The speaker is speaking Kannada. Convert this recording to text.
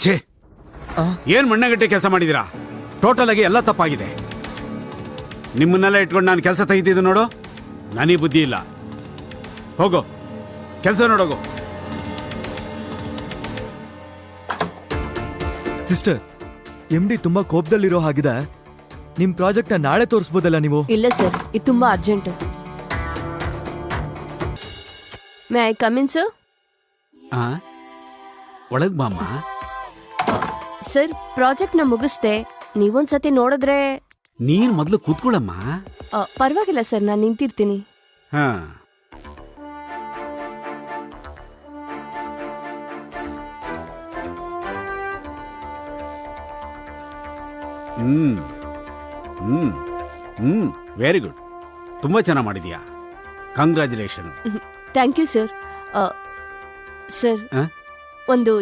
ಛೇ, ಏನ್ ಮಣ್ಣಗಟ್ಟೆ ಕೆಲಸ ಮಾಡಿದೀರಾ? ಟೋಟಲ್ ಆಗಿ ಎಲ್ಲ ತಪ್ಪಾಗಿದೆ. ನಿಮ್ಮನ್ನೆಲ್ಲ ಇಟ್ಕೊಂಡು ನಾನು ಕೆಲಸ ತೆಗಿತಿದ್ದೆ ನೋಡು. ನನಗೆ ಬುದ್ಧಿ ಇಲ್ಲ. ಹೋಗೋ, ಕೆಲಸ ನೋಡೋಗು. ಸಿಸ್ಟರ್, MD ತುಂಬಾ ಕೋಪದಲ್ಲಿರೋ ಹಾಗಿದೆ. ನಿಮ್ ಪ್ರಾಜೆಕ್ಟ್ ನ ನಾಳೆ ತೋರಿಸಬಹುದಲ್ಲ ನೀವು? ಇಲ್ಲ ಸರ್, ಇದು ತುಂಬಾ urgent. May I come in sir? ಒಳಗ್ ಬಾಮ್ಮ. ಸರ್, ಪ್ರಾಜೆಕ್ಟ್ ನ ಮುಗಿಸ್ದೆ. ನೀವೊಂದ್ಸತಿ ನೋಡಿದ್ರೆ. ನೀನ್ ಮೊದ್ಲು ಕೂತ್ಕೊಳ್ಳಮ್ಮ. ಪರವಾಗಿಲ್ಲ ಸರ್, ನಾನು ನಿಂತಿರ್ತೀನಿ. ಹಾ, ವೆರಿ ಗುಡ್. ತುಂಬಾ ಚೆನ್ನಾಗಿ ಮಾಡಿದ್ಯಾ. Congratulation. Thank you sir. Sir, ಒಂದು